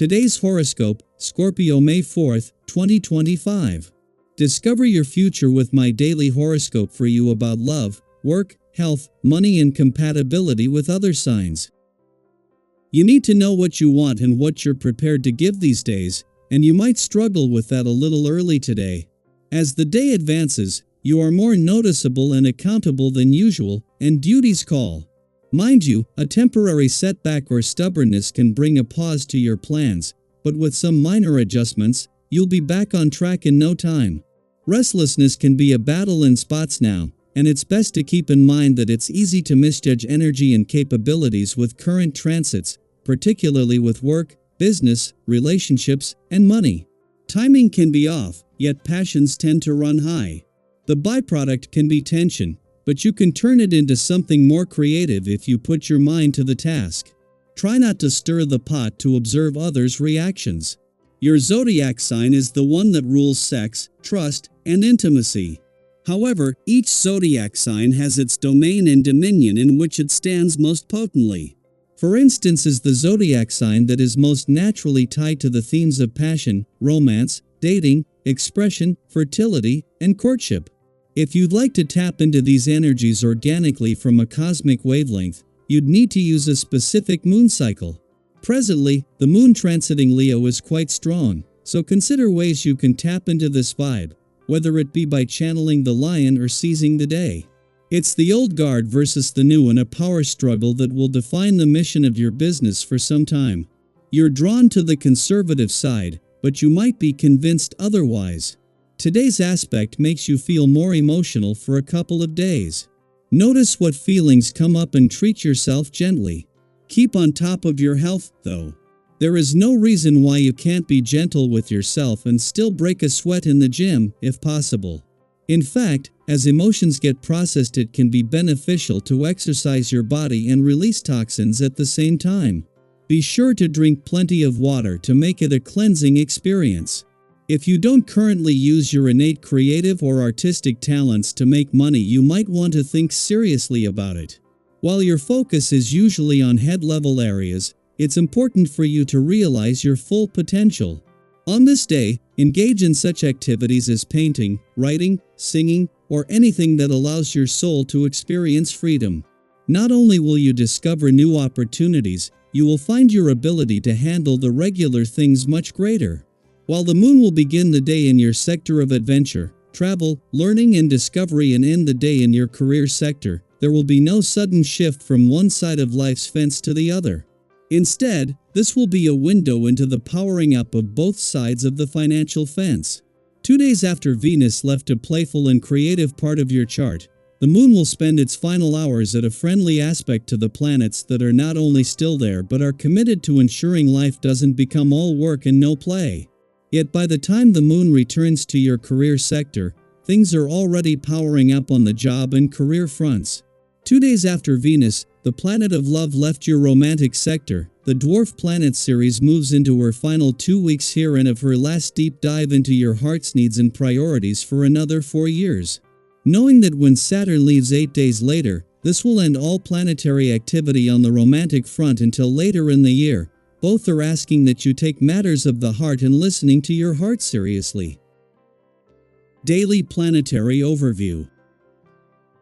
Today's horoscope, Scorpio May 4th, 2025. Discover your future with my daily horoscope for you about love, work, health, money and compatibility with other signs. You need to know what you want and what you're prepared to give these days, and you might struggle with that a little early today. As the day advances, you are more noticeable and accountable than usual, and duties call. Mind you, a temporary setback or stubbornness can bring a pause to your plans, but with some minor adjustments, you'll be back on track in no time. Restlessness can be a battle in spots now, and it's best to keep in mind that it's easy to misjudge energy and capabilities with current transits, particularly with work, business, relationships, and money. Timing can be off, yet passions tend to run high. The byproduct can be tension, but you can turn it into something more creative if you put your mind to the task. Try not to stir the pot to observe others' reactions. Your zodiac sign is the one that rules sex, trust, and intimacy. However, each zodiac sign has its domain and dominion in which it stands most potently. For instance, is the zodiac sign that is most naturally tied to the themes of passion, romance, dating, expression, fertility, and courtship. If you'd like to tap into these energies organically from a cosmic wavelength, you'd need to use a specific moon cycle. Presently, the moon transiting Leo is quite strong, so consider ways you can tap into this vibe, whether it be by channeling the lion or seizing the day. It's the old guard versus the new in a power struggle that will define the mission of your business for some time. You're drawn to the conservative side, but you might be convinced otherwise. Today's aspect makes you feel more emotional for a couple of days. Notice what feelings come up and treat yourself gently. Keep on top of your health, though. There is no reason why you can't be gentle with yourself and still break a sweat in the gym, if possible. In fact, as emotions get processed, it can be beneficial to exercise your body and release toxins at the same time. Be sure to drink plenty of water to make it a cleansing experience. If you don't currently use your innate creative or artistic talents to make money, you might want to think seriously about it. While your focus is usually on head-level areas, it's important for you to realize your full potential. On this day, engage in such activities as painting, writing, singing, or anything that allows your soul to experience freedom. Not only will you discover new opportunities, you will find your ability to handle the regular things much greater. While the moon will begin the day in your sector of adventure, travel, learning and discovery and end the day in your career sector, there will be no sudden shift from one side of life's fence to the other. Instead, this will be a window into the powering up of both sides of the financial fence. 2 days after Venus left a playful and creative part of your chart, the moon will spend its final hours at a friendly aspect to the planets that are not only still there but are committed to ensuring life doesn't become all work and no play. Yet by the time the moon returns to your career sector, things are already powering up on the job and career fronts. 2 days after Venus, the planet of love left your romantic sector, the dwarf planet Ceres moves into her final 2 weeks here and of her last deep dive into your heart's needs and priorities for another 4 years. Knowing that when Saturn leaves 8 days later, this will end all planetary activity on the romantic front until later in the year, both are asking that you take matters of the heart and listening to your heart seriously. Daily Planetary Overview.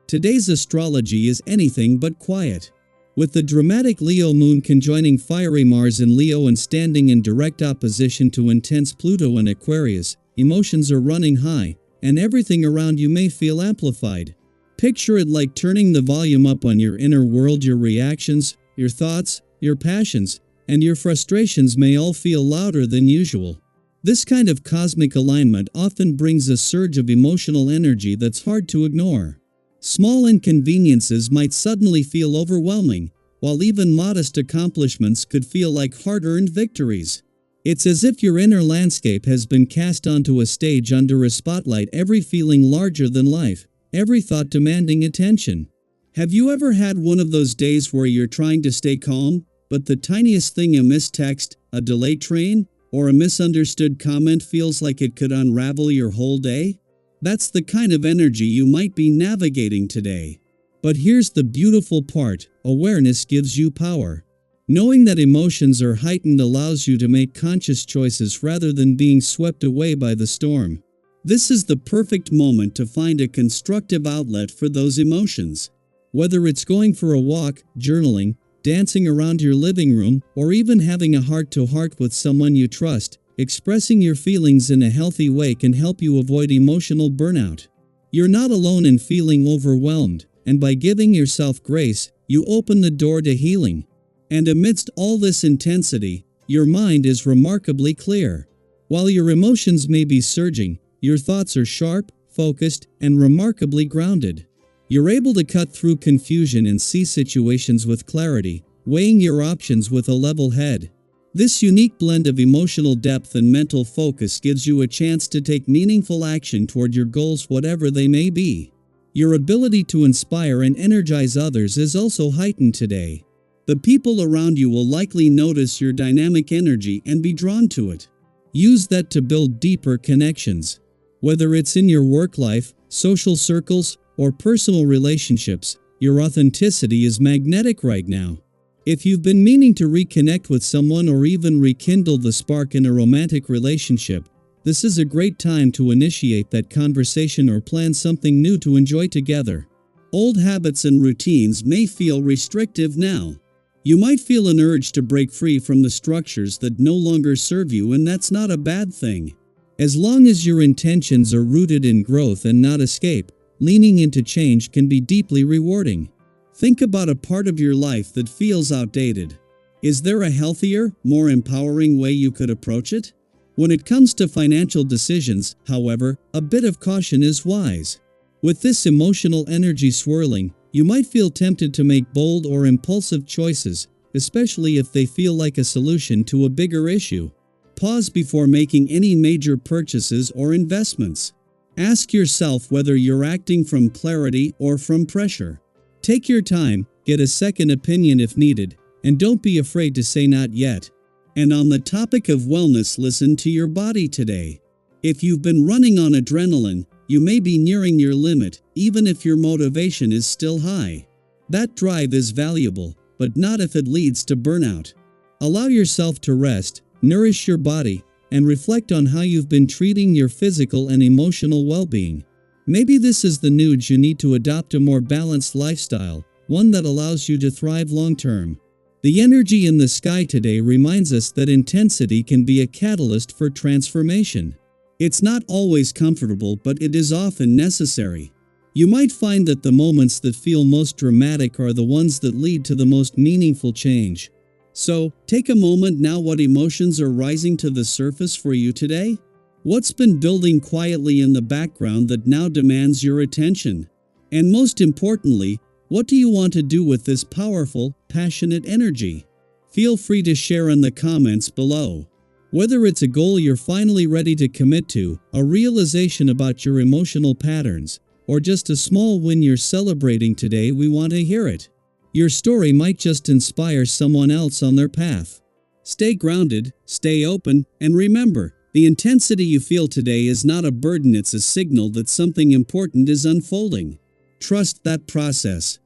Today's astrology is anything but quiet. With the dramatic Leo moon conjoining fiery Mars in Leo and standing in direct opposition to intense Pluto in Aquarius, emotions are running high, and everything around you may feel amplified. Picture it like turning the volume up on your inner world. Your reactions, your thoughts, your passions, and your frustrations may all feel louder than usual. This kind of cosmic alignment often brings a surge of emotional energy that's hard to ignore. Small inconveniences might suddenly feel overwhelming, while even modest accomplishments could feel like hard-earned victories. It's as if your inner landscape has been cast onto a stage under a spotlight, every feeling larger than life, every thought demanding attention. Have you ever had one of those days where you're trying to stay calm, but the tiniest thing, a missed text, a delayed train, or a misunderstood comment feels like it could unravel your whole day? That's the kind of energy you might be navigating today. But here's the beautiful part: awareness gives you power. Knowing that emotions are heightened allows you to make conscious choices rather than being swept away by the storm. This is the perfect moment to find a constructive outlet for those emotions. Whether it's going for a walk, journaling, dancing around your living room, or even having a heart-to-heart with someone you trust, expressing your feelings in a healthy way can help you avoid emotional burnout. You're not alone in feeling overwhelmed, and by giving yourself grace, you open the door to healing. And amidst all this intensity, your mind is remarkably clear. While your emotions may be surging, your thoughts are sharp, focused, and remarkably grounded. You're able to cut through confusion and see situations with clarity, weighing your options with a level head. This unique blend of emotional depth and mental focus gives you a chance to take meaningful action toward your goals, whatever they may be. Your ability to inspire and energize others is also heightened today. The people around you will likely notice your dynamic energy and be drawn to it. Use that to build deeper connections. Whether it's in your work life, social circles, or personal relationships, your authenticity is magnetic right now. If you've been meaning to reconnect with someone or even rekindle the spark in a romantic relationship, this is a great time to initiate that conversation or plan something new to enjoy together. Old habits and routines may feel restrictive now. You might feel an urge to break free from the structures that no longer serve you, and that's not a bad thing. As long as your intentions are rooted in growth and not escape, leaning into change can be deeply rewarding. Think about a part of your life that feels outdated. Is there a healthier, more empowering way you could approach it? When it comes to financial decisions, however, a bit of caution is wise. With this emotional energy swirling, you might feel tempted to make bold or impulsive choices, especially if they feel like a solution to a bigger issue. Pause before making any major purchases or investments. Ask yourself whether you're acting from clarity or from pressure. Take your time, get a second opinion if needed, and don't be afraid to say not yet. And on the topic of wellness, listen to your body today. If you've been running on adrenaline, you may be nearing your limit, even if your motivation is still high. That drive is valuable, but not if it leads to burnout. Allow yourself to rest, nourish your body, and reflect on how you've been treating your physical and emotional well-being. Maybe this is the nudge you need to adopt a more balanced lifestyle, one that allows you to thrive long-term. The energy in the sky today reminds us that intensity can be a catalyst for transformation. It's not always comfortable, but it is often necessary. You might find that the moments that feel most dramatic are the ones that lead to the most meaningful change. So, take a moment now. What emotions are rising to the surface for you today? What's been building quietly in the background that now demands your attention? And most importantly, what do you want to do with this powerful, passionate energy? Feel free to share in the comments below. Whether it's a goal you're finally ready to commit to, a realization about your emotional patterns, or just a small win you're celebrating today, we want to hear it. Your story might just inspire someone else on their path. Stay grounded, stay open, and remember, the intensity you feel today is not a burden, it's a signal that something important is unfolding. Trust that process,